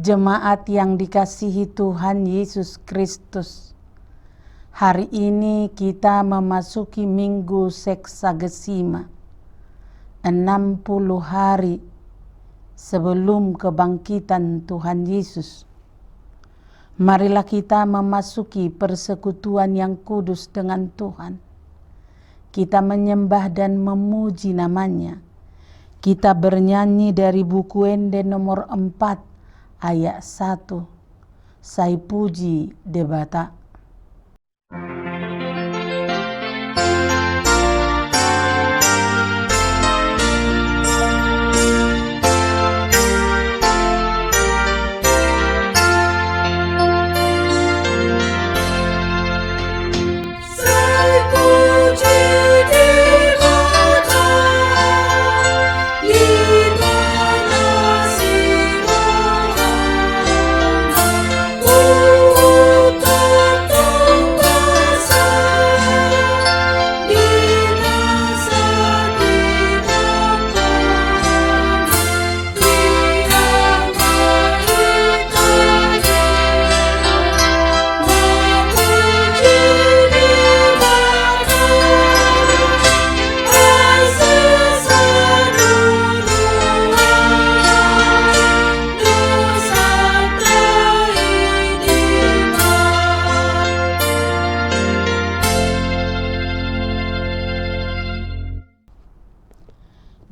Jemaat yang dikasihi Tuhan Yesus Kristus, hari ini kita memasuki Minggu Seksagesima, 60 hari sebelum kebangkitan Tuhan Yesus. Marilah kita memasuki persekutuan yang kudus dengan Tuhan. Kita menyembah dan memuji namanya. Kita bernyanyi dari buku Ende nomor 4 ayat 1. Sai puji debata.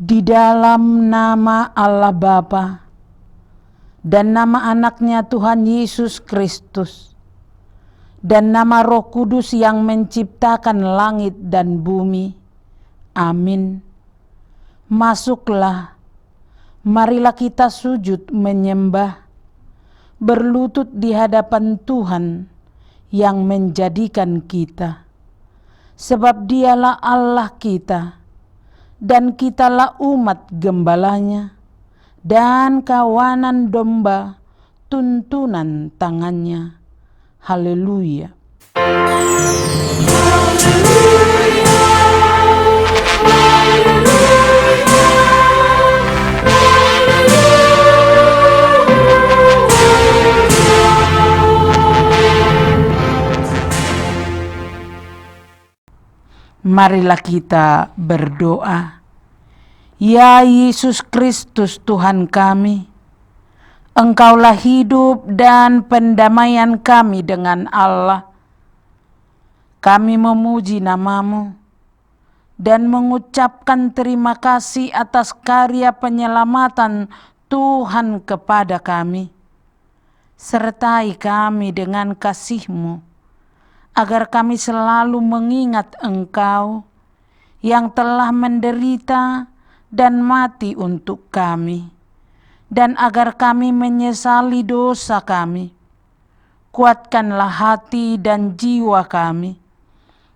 Di dalam nama Allah Bapa dan nama anaknya Tuhan Yesus Kristus dan nama Roh Kudus yang menciptakan langit dan bumi. Amin. Masuklah, marilah kita sujud menyembah, berlutut di hadapan Tuhan yang menjadikan kita. Sebab Dialah Allah kita, dan kitalah umat gembalanya, dan kawanan domba tuntunan tangannya. Haleluya. Marilah kita berdoa. Ya Yesus Kristus Tuhan kami, Engkaulah hidup dan pendamaian kami dengan Allah. Kami memuji nama-Mu dan mengucapkan terima kasih atas karya penyelamatan Tuhan kepada kami. Sertai kami dengan kasih-Mu, agar kami selalu mengingat Engkau yang telah menderita dan mati untuk kami, dan agar kami menyesali dosa kami. Kuatkanlah hati dan jiwa kami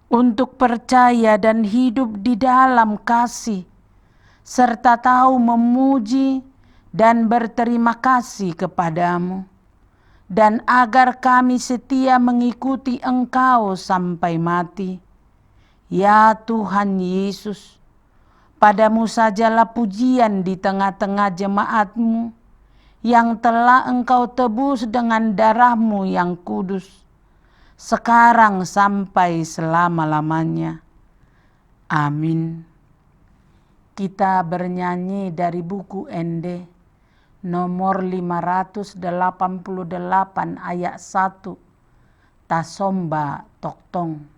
untuk percaya dan hidup di dalam kasih, serta tahu memuji dan berterima kasih kepadamu, dan agar kami setia mengikuti Engkau sampai mati. Ya Tuhan Yesus, Padamu sajalah pujian di tengah-tengah jemaat-Mu yang telah Engkau tebus dengan darah-Mu yang kudus, sekarang sampai selama-lamanya. Amin. Kita bernyanyi dari buku Ende nomor 588 ayat 1. Tasomba Toktong.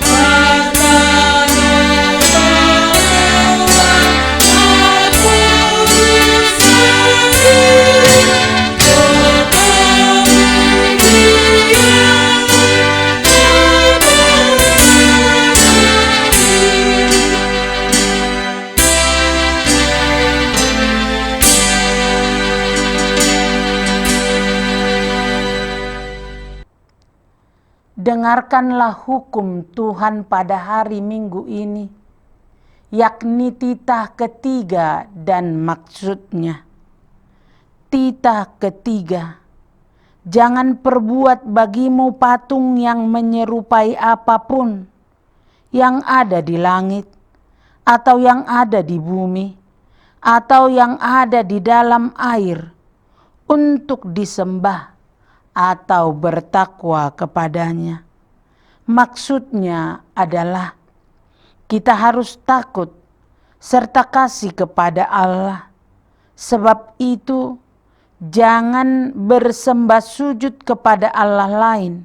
Wow. dengarkanlah hukum Tuhan pada hari Minggu ini, yakni titah ketiga dan maksudnya. Titah ketiga, jangan perbuat bagimu patung yang menyerupai apapun yang ada di langit, atau yang ada di bumi, atau yang ada di dalam air, untuk disembah atau bertakwa kepadanya. Maksudnya adalah kita harus takut serta kasih kepada Allah. Sebab itu jangan bersembah sujud kepada Allah lain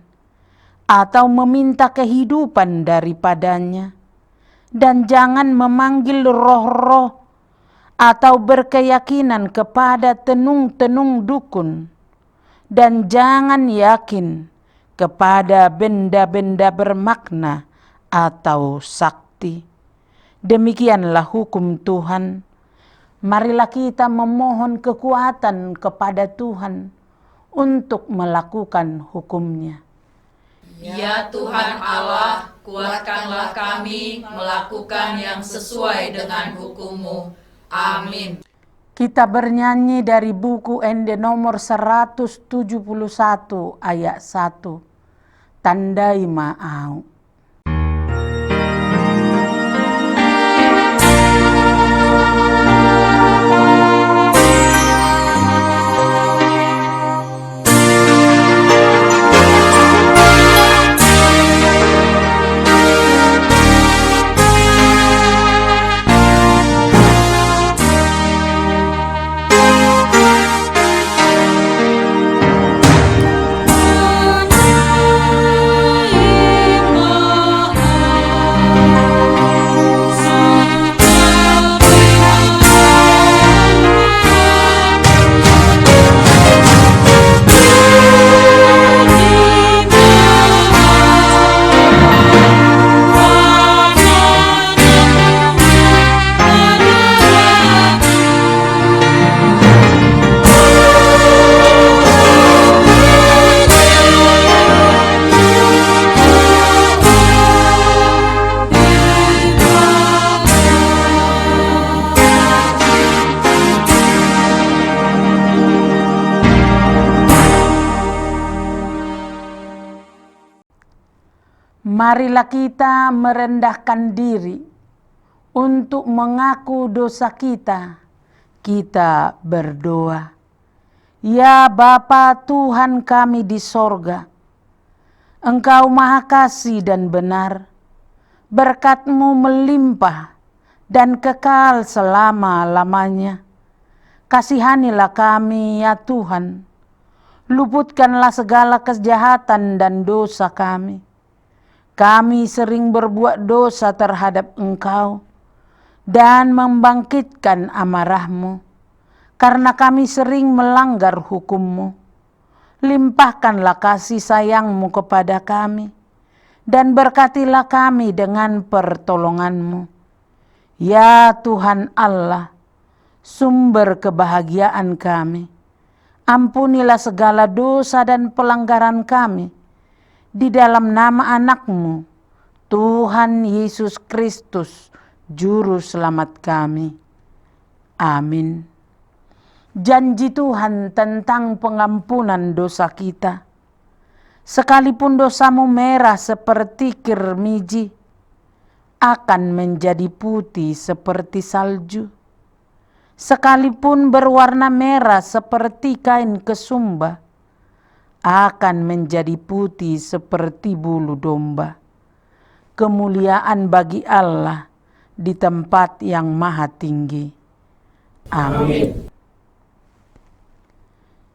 atau meminta kehidupan daripadanya, dan jangan memanggil roh-roh atau berkeyakinan kepada tenung-tenung dukun, dan jangan yakin kepada benda-benda bermakna atau sakti. Demikianlah hukum Tuhan. Marilah kita memohon kekuatan kepada Tuhan untuk melakukan hukum-Nya. Ya Tuhan Allah, kuatkanlah kami melakukan yang sesuai dengan hukum-Mu. Amin. Kita bernyanyi dari buku Ende nomor 171 ayat 1. Tandai ma'au. Marilah kita merendahkan diri untuk mengaku dosa kita. Kita berdoa. Ya Bapa Tuhan kami di sorga, Engkau Maha Kasih dan benar. Berkat-Mu melimpah dan kekal selama-lamanya. Kasihanilah kami ya Tuhan. Luputkanlah segala kejahatan dan dosa kami. Kami sering berbuat dosa terhadap Engkau dan membangkitkan amarah-Mu, karena kami sering melanggar hukum-Mu. Limpahkanlah kasih sayang-Mu kepada kami, dan berkatilah kami dengan pertolongan-Mu. Ya Tuhan Allah, sumber kebahagiaan kami, ampunilah segala dosa dan pelanggaran kami, di dalam nama anak-Mu, Tuhan Yesus Kristus, Juru Selamat kami. Amin. Janji Tuhan tentang pengampunan dosa kita. Sekalipun dosamu merah seperti kirmiji, akan menjadi putih seperti salju. Sekalipun berwarna merah seperti kain kesumba, akan menjadi putih seperti bulu domba. Kemuliaan bagi Allah di tempat yang maha tinggi. Amin.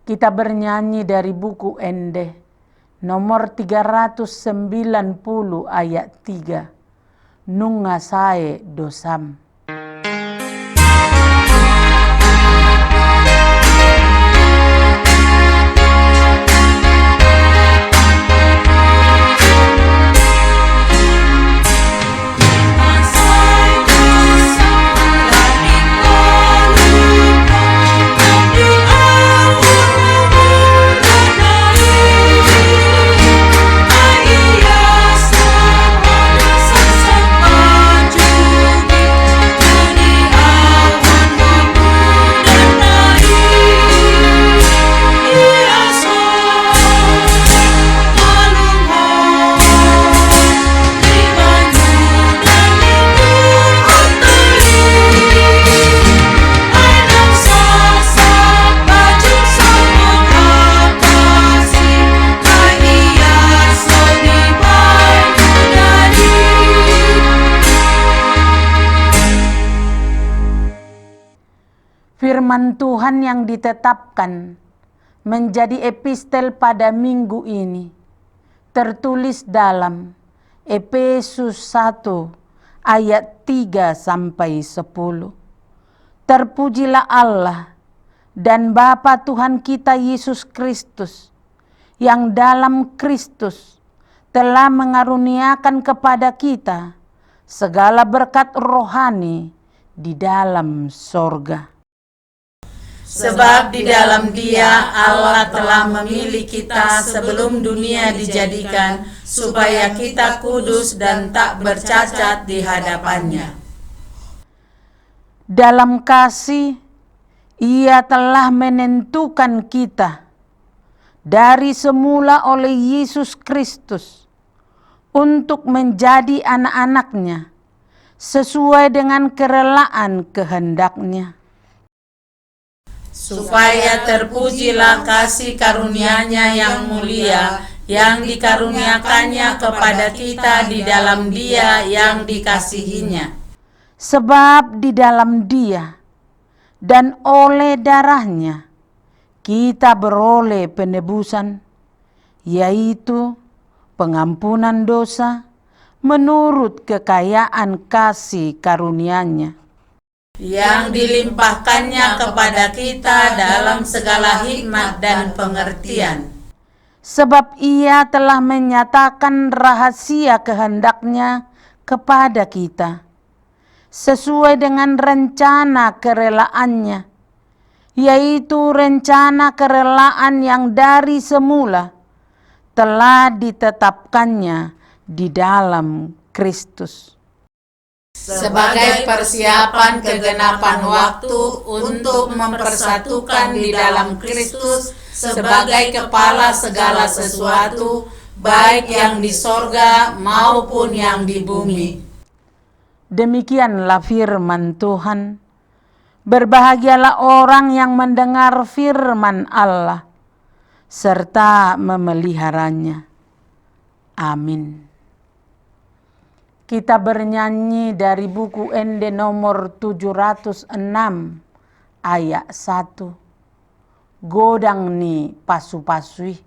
Kita bernyanyi dari buku Ende nomor 390 ayat 3. Nunga sae dosam. Ai Firman Tuhan yang ditetapkan menjadi epistel pada minggu ini tertulis dalam Efesus 1 ayat 3 sampai 10. Terpujilah Allah dan Bapa Tuhan kita Yesus Kristus, yang dalam Kristus telah mengaruniakan kepada kita segala berkat rohani di dalam sorga. Sebab di dalam Dia Allah telah memilih kita sebelum dunia dijadikan, supaya kita kudus dan tak bercacat di hadapan-Nya. Dalam kasih, Ia telah menentukan kita dari semula oleh Yesus Kristus untuk menjadi anak-anak-Nya sesuai dengan kerelaan kehendak-Nya, supaya terpujilah kasih karunia-Nya yang mulia, yang dikaruniakannya kepada kita di dalam Dia yang dikasihinya. Sebab di dalam Dia dan oleh darah-Nya kita beroleh penebusan, yaitu pengampunan dosa menurut kekayaan kasih karunia-Nya, yang dilimpahkannya kepada kita dalam segala hikmat dan pengertian. Sebab Ia telah menyatakan rahasia kehendak-Nya kepada kita, sesuai dengan rencana kerelaannya, yaitu rencana kerelaan yang dari semula telah ditetapkannya di dalam Kristus, sebagai persiapan kegenapan waktu untuk mempersatukan di dalam Kristus sebagai kepala segala sesuatu, baik yang di sorga maupun yang di bumi. Demikianlah firman Tuhan. Berbahagialah orang yang mendengar firman Allah serta memeliharanya. Amin. Kita bernyanyi dari buku Ende nomor 706 ayat 1. Godang ni pasu-pasui.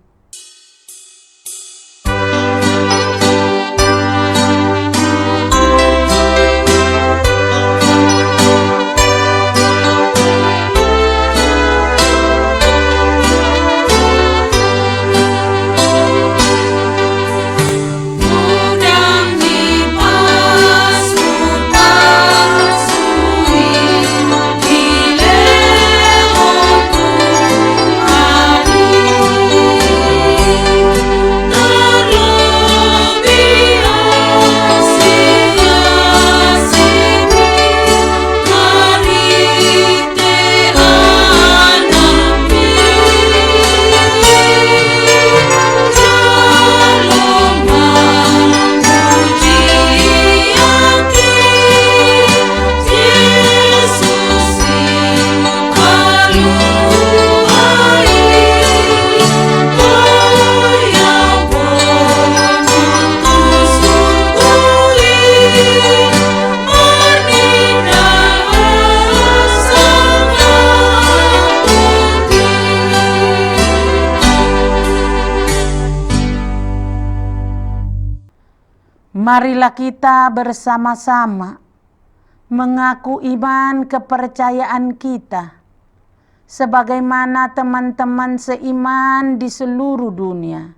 Marilah kita bersama-sama mengaku iman kepercayaan kita, sebagaimana teman-teman seiman di seluruh dunia.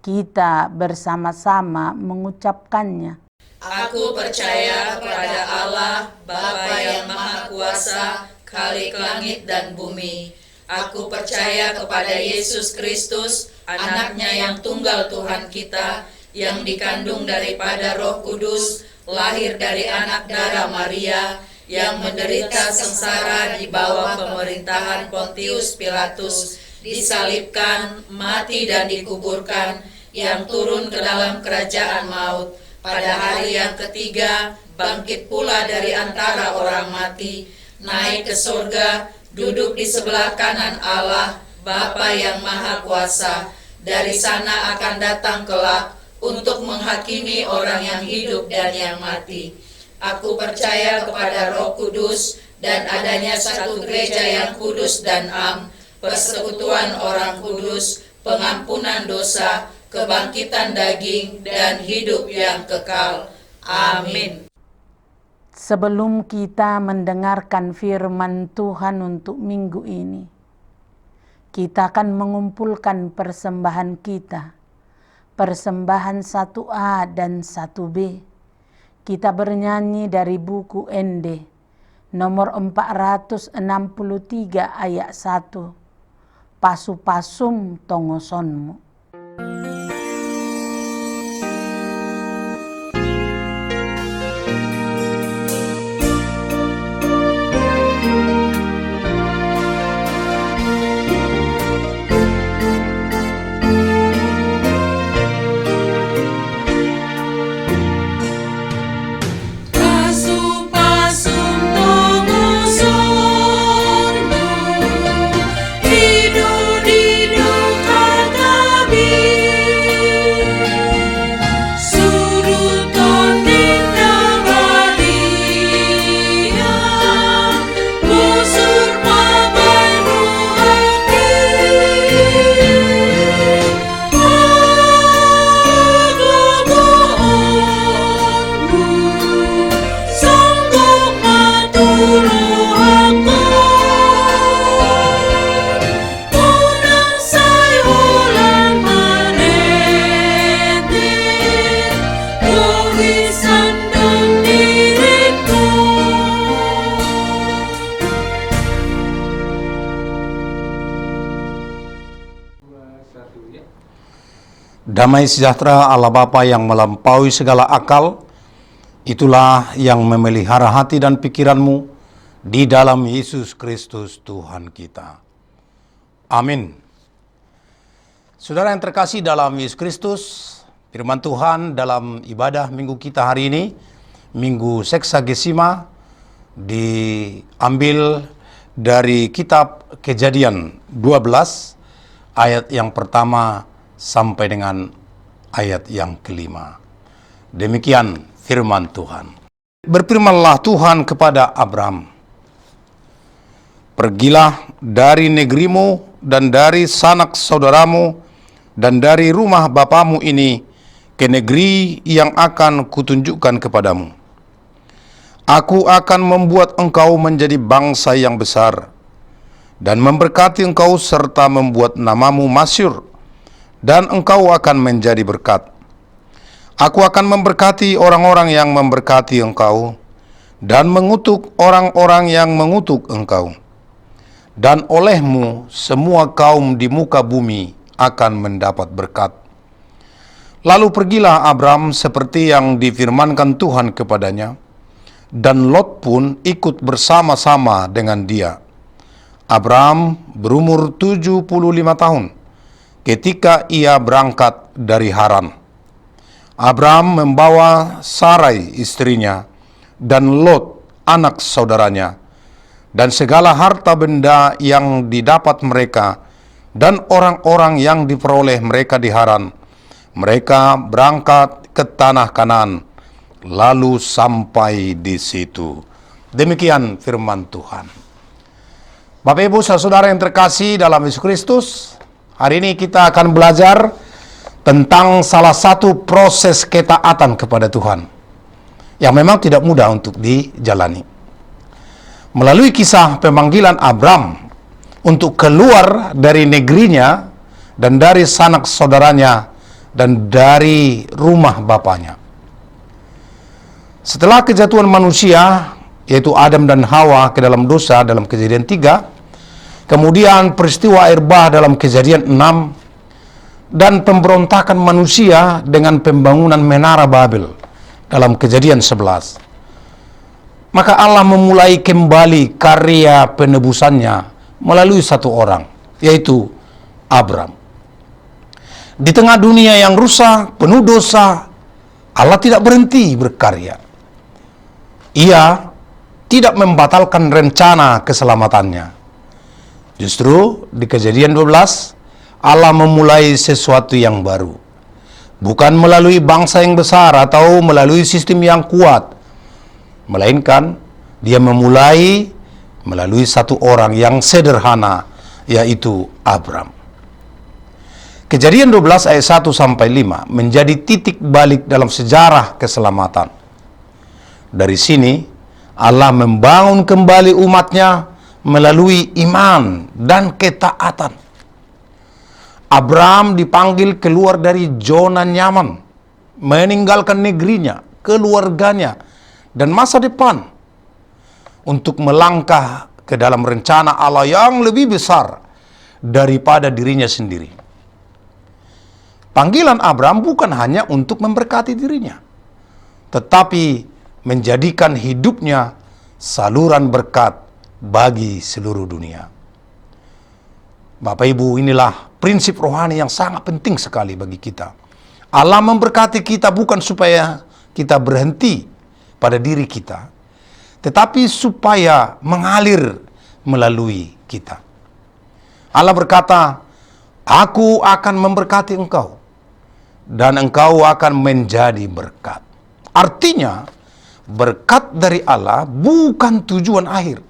Kita bersama-sama mengucapkannya. Aku percaya kepada Allah, Bapa yang Maha Kuasa, Khalik langit dan bumi. Aku percaya kepada Yesus Kristus, Anak-Nya yang tunggal Tuhan kita, yang dikandung daripada Roh Kudus, lahir dari anak darah Maria, yang menderita sengsara di bawah pemerintahan Pontius Pilatus, disalibkan, mati dan dikuburkan, yang turun ke dalam kerajaan maut, pada hari yang ketiga bangkit pula dari antara orang mati, naik ke surga, duduk di sebelah kanan Allah, Bapa yang Maha Kuasa. Dari sana akan datang kelak untuk menghakimi orang yang hidup dan yang mati. Aku percaya kepada Roh Kudus, dan adanya satu gereja yang kudus dan am, persekutuan orang kudus, pengampunan dosa, kebangkitan daging, dan hidup yang kekal. Amin. Sebelum kita mendengarkan firman Tuhan untuk minggu ini, kita akan mengumpulkan persembahan kita. Persembahan 1A dan 1B. Kita bernyanyi dari buku ND nomor 463 ayat 1. Pasu-pasum tongosonmu. Damai sejahtera Allah Bapa yang melampaui segala akal, itulah yang memelihara hati dan pikiranmu di dalam Yesus Kristus Tuhan kita. Amin. Saudara yang terkasih dalam Yesus Kristus, firman Tuhan dalam ibadah minggu kita hari ini, Minggu Seksagesima, diambil dari kitab Kejadian 12, ayat yang pertama sampai dengan ayat yang kelima. Demikian firman Tuhan. Berfirmanlah Tuhan kepada Abram, "Pergilah dari negerimu dan dari sanak saudaramu dan dari rumah bapamu ini ke negeri yang akan kutunjukkan kepadamu. Aku akan membuat engkau menjadi bangsa yang besar dan memberkati engkau serta membuat namamu masyhur, dan engkau akan menjadi berkat. Aku akan memberkati orang-orang yang memberkati engkau, dan mengutuk orang-orang yang mengutuk engkau. Dan olehmu semua kaum di muka bumi akan mendapat berkat." Lalu pergilah Abram seperti yang difirmankan Tuhan kepadanya, dan Lot pun ikut bersama-sama dengan dia. Abram berumur 75 tahun ketika ia berangkat dari Haran. Abram membawa Sarai istrinya dan Lot anak saudaranya dan segala harta benda yang didapat mereka dan orang-orang yang diperoleh mereka di Haran. Mereka berangkat ke tanah Kanaan lalu sampai di situ. Demikian firman Tuhan. Bapak Ibu saudara yang terkasih dalam Yesus Kristus, hari ini kita akan belajar tentang salah satu proses ketaatan kepada Tuhan yang memang tidak mudah untuk dijalani. Melalui kisah pemanggilan Abram untuk keluar dari negerinya dan dari sanak saudaranya dan dari rumah bapaknya. Setelah kejatuhan manusia, yaitu Adam dan Hawa ke dalam dosa dalam Kejadian 3, kemudian peristiwa air bah dalam Kejadian 6, dan pemberontakan manusia dengan pembangunan Menara Babel dalam Kejadian 11. Maka Allah memulai kembali karya penebusannya melalui satu orang, yaitu Abram. Di tengah dunia yang rusak, penuh dosa, Allah tidak berhenti berkarya. Ia tidak membatalkan rencana keselamatannya. Justru di Kejadian 12, Allah memulai sesuatu yang baru. Bukan melalui bangsa yang besar atau melalui sistem yang kuat, melainkan Dia memulai melalui satu orang yang sederhana, yaitu Abram. Kejadian 12 ayat 1 sampai 5 menjadi titik balik dalam sejarah keselamatan. Dari sini Allah membangun kembali umatnya melalui iman dan ketaatan. Abram dipanggil keluar dari zona nyaman, meninggalkan negerinya, keluarganya, dan masa depan untuk melangkah ke dalam rencana Allah yang lebih besar daripada dirinya sendiri. Panggilan Abram bukan hanya untuk memberkati dirinya, tetapi menjadikan hidupnya saluran berkat bagi seluruh dunia. Bapak Ibu, inilah prinsip rohani yang sangat penting sekali bagi kita. Allah memberkati kita bukan supaya kita berhenti pada diri kita, tetapi supaya mengalir melalui kita. Allah berkata, "Aku akan memberkati engkau, dan engkau akan menjadi berkat." Artinya, berkat dari Allah bukan tujuan akhir,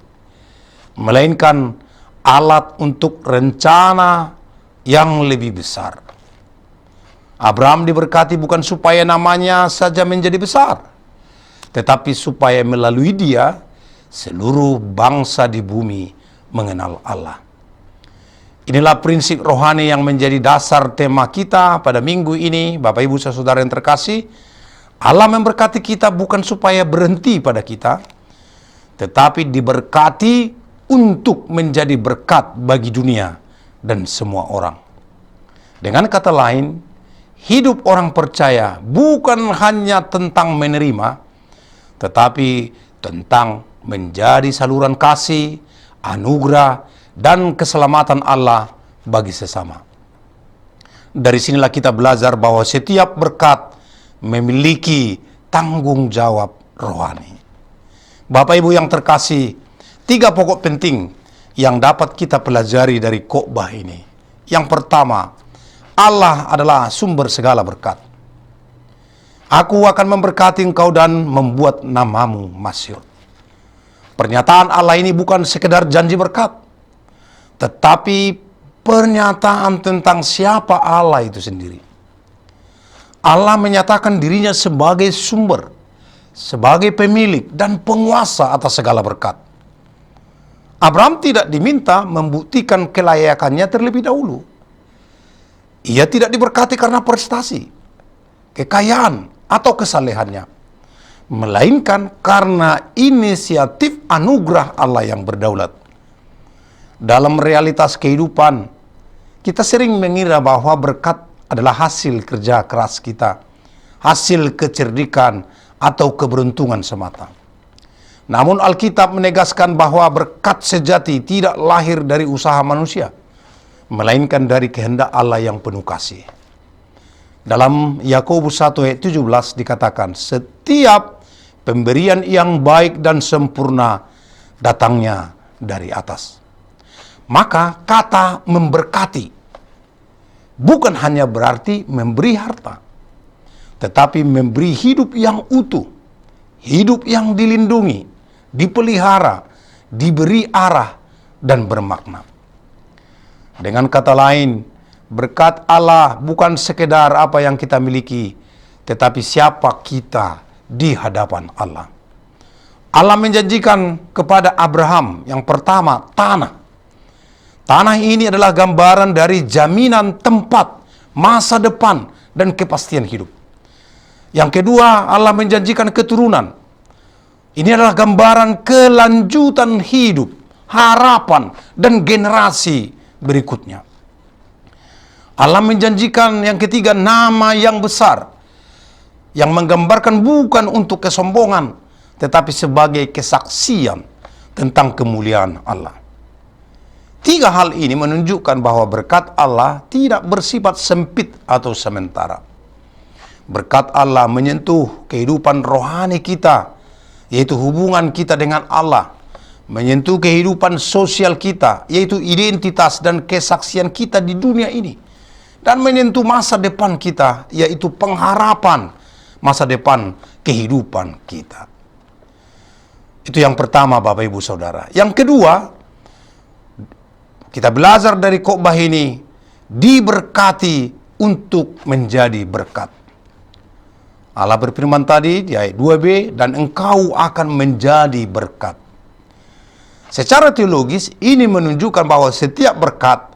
melainkan alat untuk rencana yang lebih besar. Abraham diberkati bukan supaya namanya saja menjadi besar, tetapi supaya melalui dia seluruh bangsa di bumi mengenal Allah. Inilah prinsip rohani yang menjadi dasar tema kita pada minggu ini. Bapak Ibu saudara yang terkasih, Allah memberkati kita bukan supaya berhenti pada kita, tetapi diberkati untuk menjadi berkat bagi dunia dan semua orang. Dengan kata lain, hidup orang percaya bukan hanya tentang menerima, tetapi tentang menjadi saluran kasih, anugerah, dan keselamatan Allah bagi sesama. Dari sinilah kita belajar bahwa setiap berkat memiliki tanggung jawab rohani. Bapak Ibu yang terkasih, 3 pokok penting yang dapat kita pelajari dari khotbah ini. Yang pertama, Allah adalah sumber segala berkat. Aku akan memberkati engkau dan membuat namamu masyhur. Pernyataan Allah ini bukan sekedar janji berkat, tetapi pernyataan tentang siapa Allah itu sendiri. Allah menyatakan dirinya sebagai sumber, sebagai pemilik dan penguasa atas segala berkat. Abraham tidak diminta membuktikan kelayakannya terlebih dahulu. Ia tidak diberkati karena prestasi, kekayaan, atau kesalehannya, melainkan karena inisiatif anugerah Allah yang berdaulat. Dalam realitas kehidupan, kita sering mengira bahwa berkat adalah hasil kerja keras kita, hasil kecerdikan, atau keberuntungan semata. Namun Alkitab menegaskan bahwa berkat sejati tidak lahir dari usaha manusia, melainkan dari kehendak Allah yang penuh kasih. Dalam Yakobus 1 ayat 17 dikatakan, setiap pemberian yang baik dan sempurna datangnya dari atas. Maka kata memberkati bukan hanya berarti memberi harta, tetapi memberi hidup yang utuh, hidup yang dilindungi, dipelihara, diberi arah, dan bermakna. Dengan kata lain, berkat Allah bukan sekedar apa yang kita miliki, tetapi siapa kita di hadapan Allah. Allah menjanjikan kepada Abraham yang pertama tanah. Tanah ini adalah gambaran dari jaminan tempat, masa depan, dan kepastian hidup. Yang kedua, Allah menjanjikan keturunan. Ini adalah gambaran kelanjutan hidup, harapan, dan generasi berikutnya. Allah menjanjikan yang ketiga, nama yang besar, yang menggambarkan bukan untuk kesombongan, tetapi sebagai kesaksian tentang kemuliaan Allah. 3 hal ini menunjukkan bahwa berkat Allah tidak bersifat sempit atau sementara. Berkat Allah menyentuh kehidupan rohani kita, yaitu hubungan kita dengan Allah, menyentuh kehidupan sosial kita, yaitu identitas dan kesaksian kita di dunia ini, dan menyentuh masa depan kita, yaitu pengharapan masa depan kehidupan kita. Itu yang pertama, Bapak Ibu Saudara. Yang kedua, kita belajar dari khotbah ini, diberkati untuk menjadi berkat. Allah berfirman tadi di ayat 2b, dan engkau akan menjadi berkat. Secara teologis, ini menunjukkan bahwa setiap berkat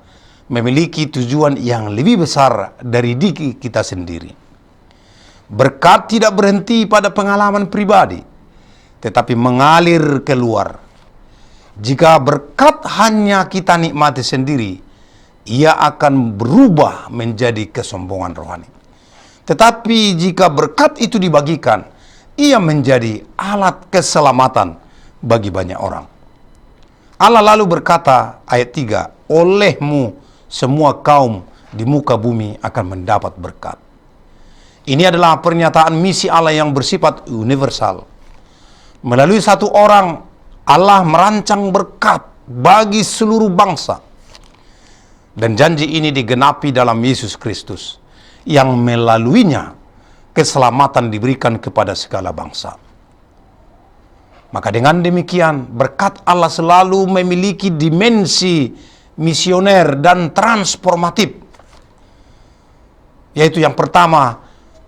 memiliki tujuan yang lebih besar dari diri kita sendiri. Berkat tidak berhenti pada pengalaman pribadi, tetapi mengalir keluar. Jika berkat hanya kita nikmati sendiri, ia akan berubah menjadi kesombongan rohani. Tetapi jika berkat itu dibagikan, ia menjadi alat keselamatan bagi banyak orang. Allah lalu berkata, ayat 3, olehmu semua kaum di muka bumi akan mendapat berkat. Ini adalah pernyataan misi Allah yang bersifat universal. Melalui satu orang, Allah merancang berkat bagi seluruh bangsa. Dan janji ini digenapi dalam Yesus Kristus, yang melaluinya keselamatan diberikan kepada segala bangsa. Maka dengan demikian, berkat Allah selalu memiliki dimensi misioner dan transformatif. Yaitu yang pertama,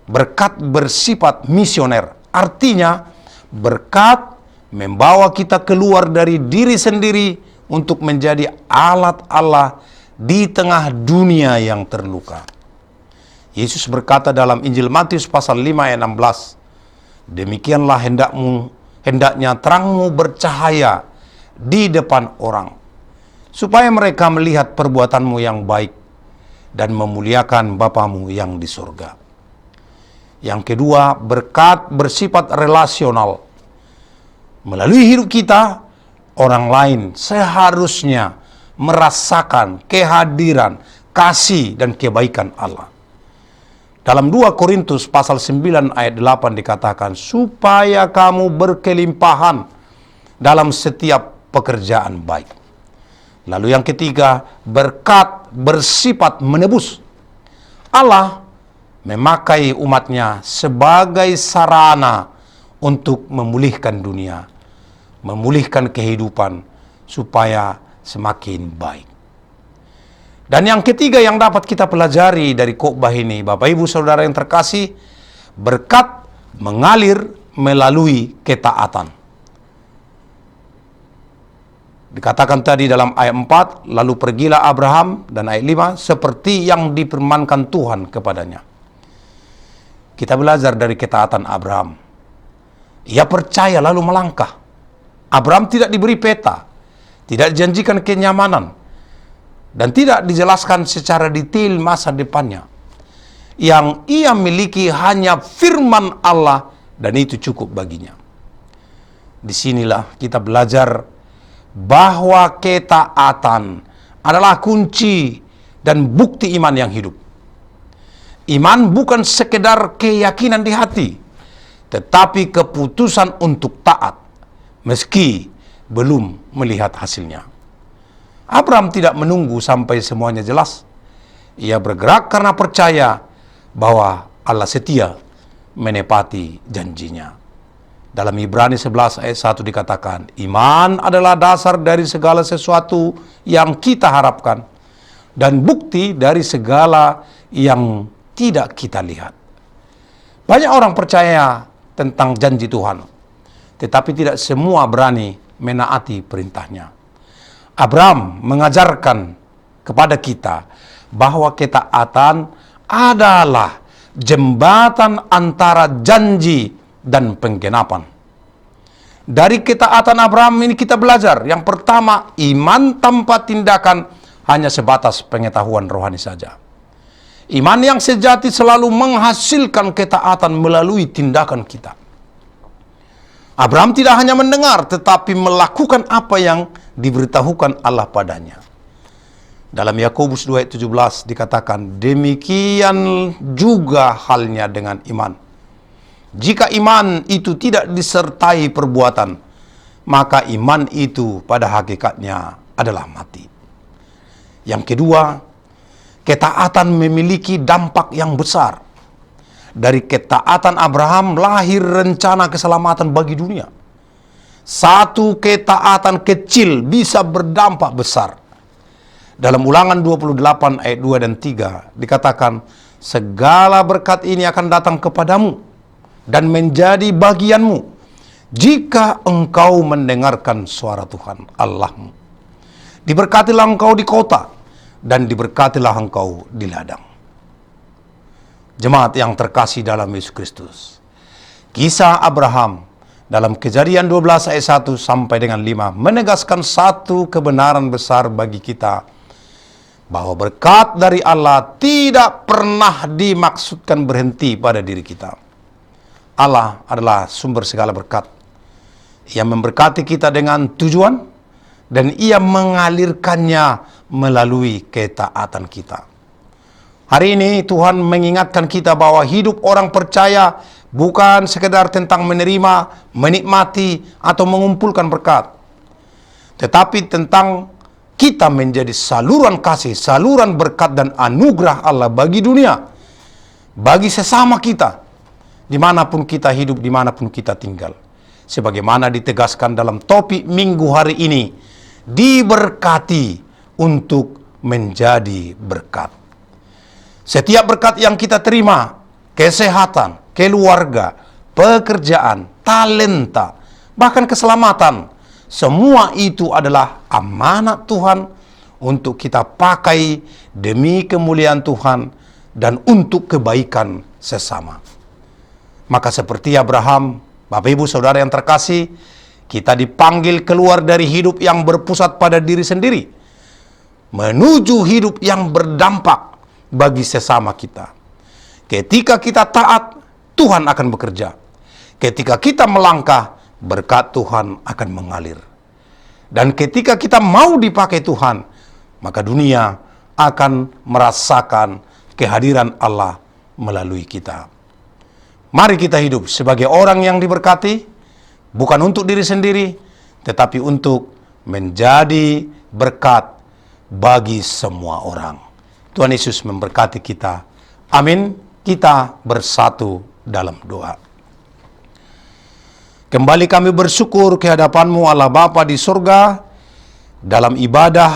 berkat bersifat misioner. Artinya, berkat membawa kita keluar dari diri sendiri untuk menjadi alat Allah di tengah dunia yang terluka. Yesus berkata dalam Injil Matius pasal 5 ayat 16, demikianlah hendaknya terangmu bercahaya di depan orang, supaya mereka melihat perbuatanmu yang baik dan memuliakan Bapamu yang di surga. Yang kedua, berkat bersifat relasional. Melalui hidup kita, orang lain seharusnya merasakan kehadiran, kasih, dan kebaikan Allah. Dalam 2 Korintus pasal 9 ayat 8 dikatakan, supaya kamu berkelimpahan dalam setiap pekerjaan baik. Lalu yang ketiga, berkat bersifat menebus. Allah memakai umatnya sebagai sarana untuk memulihkan dunia, memulihkan kehidupan supaya semakin baik. Dan yang ketiga yang dapat kita pelajari dari khotbah ini, Bapak Ibu Saudara yang terkasih, berkat mengalir melalui ketaatan. Dikatakan tadi dalam ayat 4, lalu pergilah Abraham, dan ayat 5, seperti yang difirmankan Tuhan kepadanya. Kita belajar dari ketaatan Abraham. Ia percaya lalu melangkah. Abraham tidak diberi peta, tidak dijanjikan kenyamanan, dan tidak dijelaskan secara detail masa depannya. Yang ia miliki hanya firman Allah, dan itu cukup baginya. Disinilah kita belajar bahwa ketaatan adalah kunci dan bukti iman yang hidup. Iman bukan sekedar keyakinan di hati, tetapi keputusan untuk taat meski belum melihat hasilnya. Abraham tidak menunggu sampai semuanya jelas. Ia bergerak karena percaya bahwa Allah setia menepati janjinya. Dalam Ibrani 11 ayat 1 dikatakan, iman adalah dasar dari segala sesuatu yang kita harapkan, dan bukti dari segala yang tidak kita lihat. Banyak orang percaya tentang janji Tuhan, tetapi tidak semua berani menaati perintahnya. Abraham mengajarkan kepada kita bahwa ketaatan adalah jembatan antara janji dan penggenapan. Dari ketaatan Abraham ini kita belajar, yang pertama, iman tanpa tindakan hanya sebatas pengetahuan rohani saja. Iman yang sejati selalu menghasilkan ketaatan melalui tindakan kita. Abraham tidak hanya mendengar, tetapi melakukan apa yang diberitahukan Allah padanya. Dalam Yakobus 2 ayat 17 dikatakan, demikian juga halnya dengan iman. Jika iman itu tidak disertai perbuatan, maka iman itu pada hakikatnya adalah mati. Yang kedua, ketaatan memiliki dampak yang besar. Dari ketaatan Abraham lahir rencana keselamatan bagi dunia. Satu ketaatan kecil bisa berdampak besar. Dalam Ulangan 28 ayat 2 dan 3 dikatakan, segala berkat ini akan datang kepadamu dan menjadi bagianmu jika engkau mendengarkan suara Tuhan Allahmu. Diberkatilah engkau di kota dan diberkatilah engkau di ladang. Jemaat yang terkasih dalam Yesus Kristus, kisah Abraham dalam Kejadian 12 ayat 1 sampai dengan 5 menegaskan satu kebenaran besar bagi kita, bahwa berkat dari Allah tidak pernah dimaksudkan berhenti pada diri kita. Allah adalah sumber segala berkat. Ia memberkati kita dengan tujuan dan Ia mengalirkannya melalui ketaatan kita. Hari ini Tuhan mengingatkan kita bahwa hidup orang percaya bukan sekedar tentang menerima, menikmati, atau mengumpulkan berkat, tetapi tentang kita menjadi saluran kasih, saluran berkat dan anugerah Allah bagi dunia, bagi sesama kita, dimanapun kita hidup, dimanapun kita tinggal. Sebagaimana ditegaskan dalam topik minggu hari ini, diberkati untuk menjadi berkat. Setiap berkat yang kita terima, kesehatan, keluarga, pekerjaan, talenta, bahkan keselamatan, semua itu adalah amanat Tuhan untuk kita pakai demi kemuliaan Tuhan dan untuk kebaikan sesama. Maka seperti Abraham, Bapak Ibu Saudara yang terkasih, kita dipanggil keluar dari hidup yang berpusat pada diri sendiri, menuju hidup yang berdampak bagi sesama kita. Ketika kita taat, Tuhan akan bekerja. Ketika kita melangkah, berkat Tuhan akan mengalir. Dan ketika kita mau dipakai Tuhan, maka dunia akan merasakan kehadiran Allah melalui kita. Mari kita hidup sebagai orang yang diberkati, bukan untuk diri sendiri, tetapi untuk menjadi berkat bagi semua orang. Tuhan Yesus memberkati kita. Amin. Kita bersatu dalam doa. Kembali kami bersyukur kehadapan-Mu Allah Bapa di surga, dalam ibadah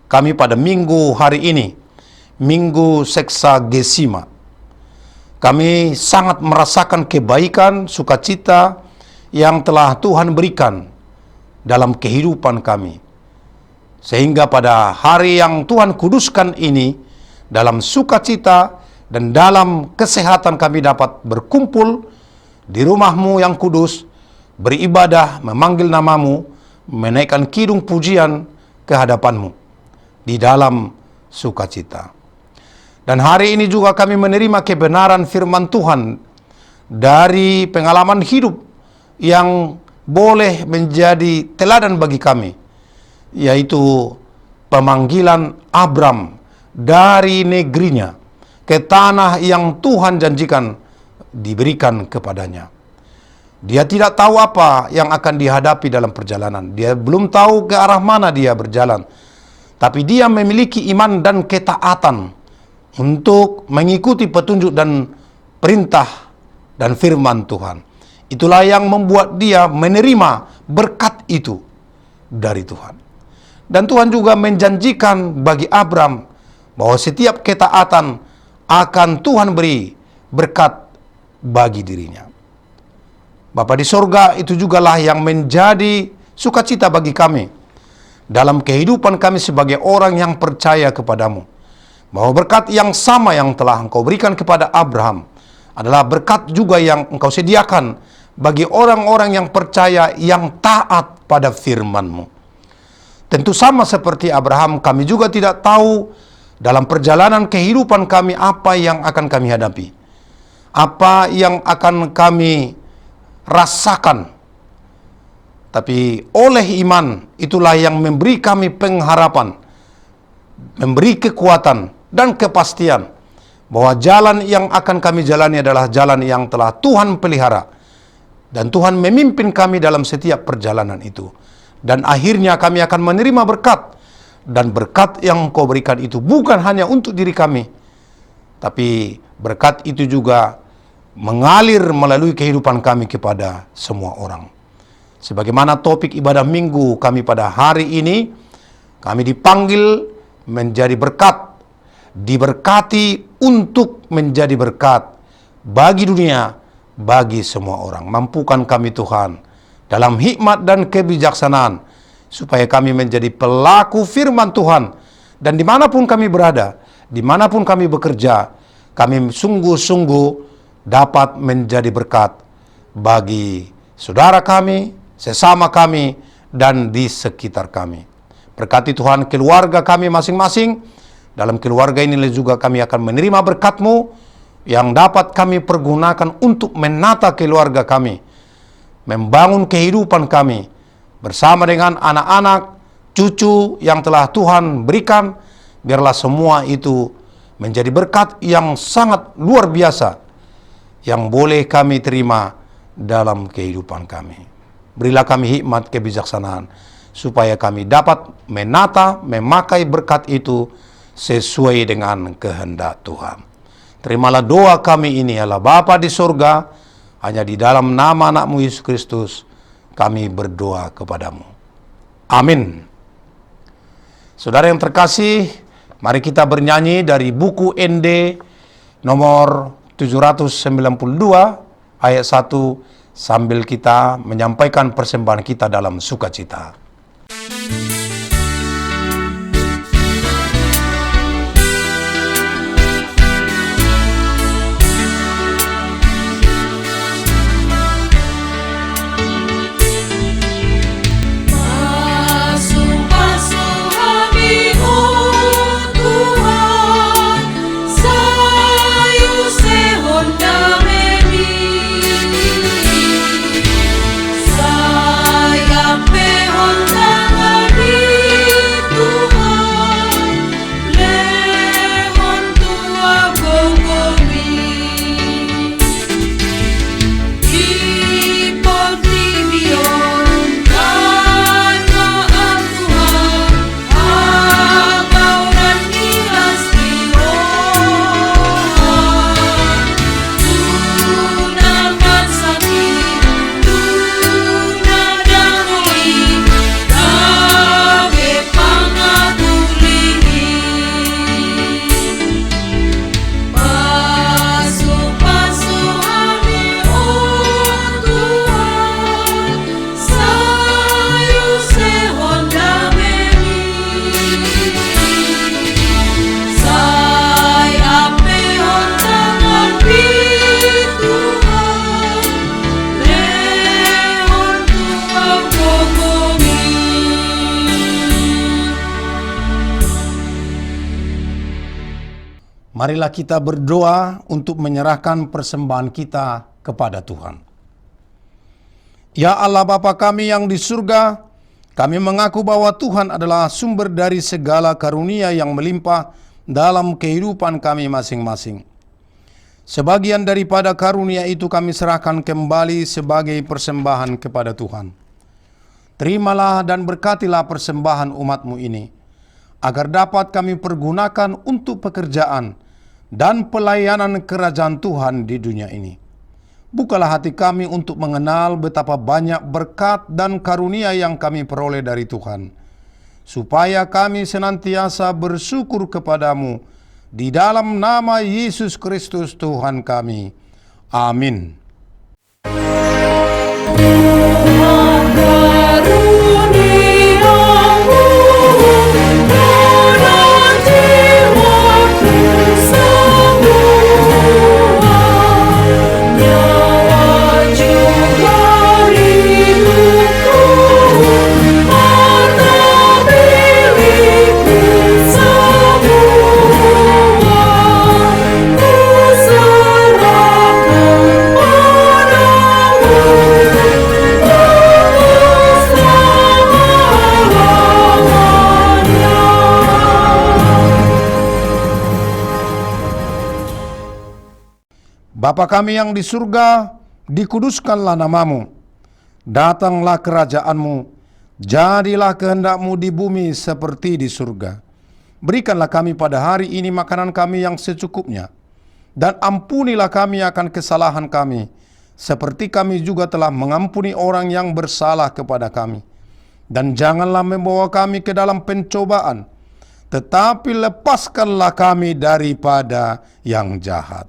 kami pada minggu hari ini, Minggu Seksagesima. Kami sangat merasakan kebaikan, sukacita yang telah Tuhan berikan dalam kehidupan kami. Sehingga pada hari yang Tuhan kuduskan ini, dalam sukacita dan dalam kesehatan kami dapat berkumpul di rumah-Mu yang kudus, beribadah, memanggil nama-Mu, menaikkan kidung pujian ke hadapan-Mu di dalam sukacita. Dan hari ini juga kami menerima kebenaran firman Tuhan dari pengalaman hidup yang boleh menjadi teladan bagi kami, yaitu pemanggilan Abram dari negerinya ke tanah yang Tuhan janjikan diberikan kepadanya. Dia tidak tahu apa yang akan dihadapi dalam perjalanan. Dia belum tahu ke arah mana dia berjalan. Tapi dia memiliki iman dan ketaatan untuk mengikuti petunjuk dan perintah dan firman Tuhan. Itulah yang membuat dia menerima berkat itu dari Tuhan. Dan Tuhan juga menjanjikan bagi Abram bahwa setiap ketaatan akan Tuhan beri berkat bagi dirinya. Bapa di sorga, itu jugalah yang menjadi sukacita bagi kami dalam kehidupan kami sebagai orang yang percaya kepadamu, bahwa berkat yang sama yang telah Engkau berikan kepada Abraham adalah berkat juga yang Engkau sediakan bagi orang-orang yang percaya, yang taat pada firman-Mu. Tentu sama seperti Abraham, kami juga tidak tahu dalam perjalanan kehidupan kami apa yang akan kami hadapi, apa yang akan kami rasakan. Tapi oleh iman, itulah yang memberi kami pengharapan, memberi kekuatan dan kepastian bahwa jalan yang akan kami jalani adalah jalan yang telah Tuhan pelihara. Dan Tuhan memimpin kami dalam setiap perjalanan itu. Dan akhirnya kami akan menerima berkat. Dan berkat yang Engkau berikan itu bukan hanya untuk diri kami, tapi berkat itu juga mengalir melalui kehidupan kami kepada semua orang. Sebagaimana topik ibadah minggu kami pada hari ini, kami dipanggil menjadi berkat, diberkati untuk menjadi berkat bagi dunia, bagi semua orang. Mampukan kami Tuhan dalam hikmat dan kebijaksanaan, supaya kami menjadi pelaku firman Tuhan. Dan dimanapun kami berada, dimanapun kami bekerja, kami sungguh-sungguh dapat menjadi berkat bagi saudara kami, sesama kami, dan di sekitar kami. Berkati Tuhan keluarga kami masing-masing. Dalam keluarga ini juga kami akan menerima berkat-Mu yang dapat kami pergunakan untuk menata keluarga kami, membangun kehidupan kami bersama dengan anak-anak, cucu yang telah Tuhan berikan. Biarlah semua itu menjadi berkat yang sangat luar biasa yang boleh kami terima dalam kehidupan kami. Berilah kami hikmat kebijaksanaan, supaya kami dapat menata, memakai berkat itu sesuai dengan kehendak Tuhan. Terimalah doa kami ini, Allah Bapa di surga, hanya di dalam nama anak-Mu Yesus Kristus kami berdoa kepadamu. Amin. Saudara yang terkasih, mari kita bernyanyi dari buku ND nomor 792 ayat 1 sambil kita menyampaikan persembahan kita dalam sukacita. Marilah kita berdoa untuk menyerahkan persembahan kita kepada Tuhan. Ya Allah Bapa kami yang di surga, kami mengaku bahwa Tuhan adalah sumber dari segala karunia yang melimpah dalam kehidupan kami masing-masing. Sebagian daripada karunia itu kami serahkan kembali sebagai persembahan kepada Tuhan. Terimalah dan berkatilah persembahan umat-Mu ini, agar dapat kami pergunakan untuk pekerjaan dan pelayanan kerajaan Tuhan di dunia ini. Bukalah hati kami untuk mengenal betapa banyak berkat dan karunia yang kami peroleh dari Tuhan, supaya kami senantiasa bersyukur kepadamu di dalam nama Yesus Kristus Tuhan kami. Amin. Bapa kami yang di surga, dikuduskanlah namamu. Datanglah kerajaan-Mu, jadilah kehendak-Mu di bumi seperti di surga. Berikanlah kami pada hari ini makanan kami yang secukupnya, dan ampunilah kami akan kesalahan kami, seperti kami juga telah mengampuni orang yang bersalah kepada kami. Dan janganlah membawa kami ke dalam pencobaan, tetapi lepaskanlah kami daripada yang jahat.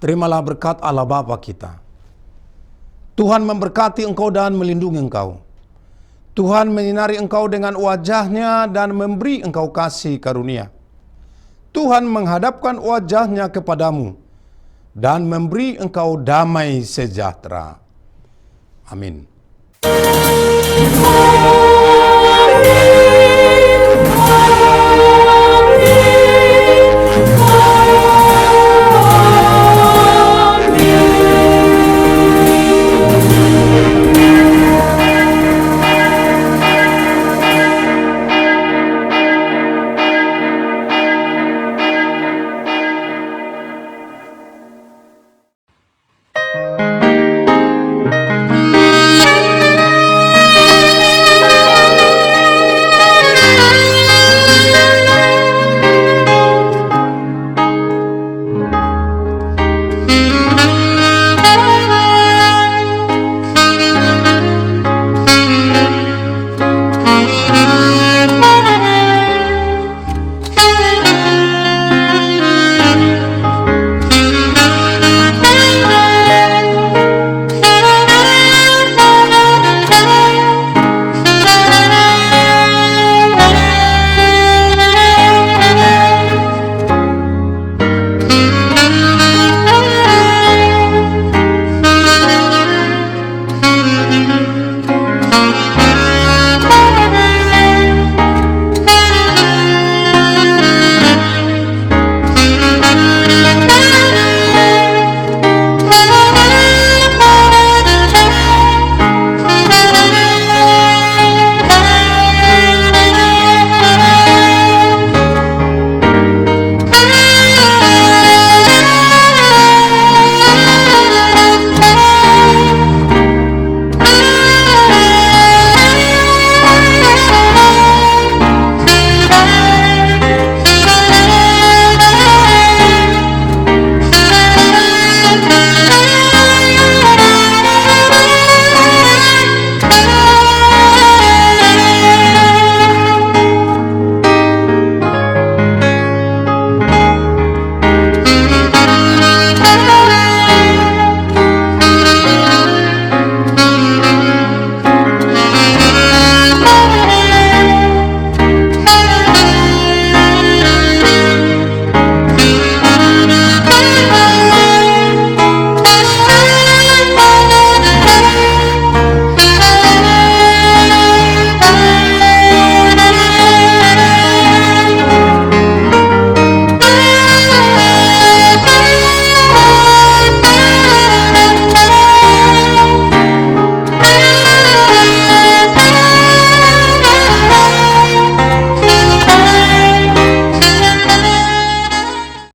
Terimalah berkat Allah Bapa kita. Tuhan memberkati engkau dan melindungi engkau. Tuhan menyinari engkau dengan wajah-Nya dan memberi engkau kasih karunia. Tuhan menghadapkan wajah-Nya kepadamu dan memberi engkau damai sejahtera. Amin.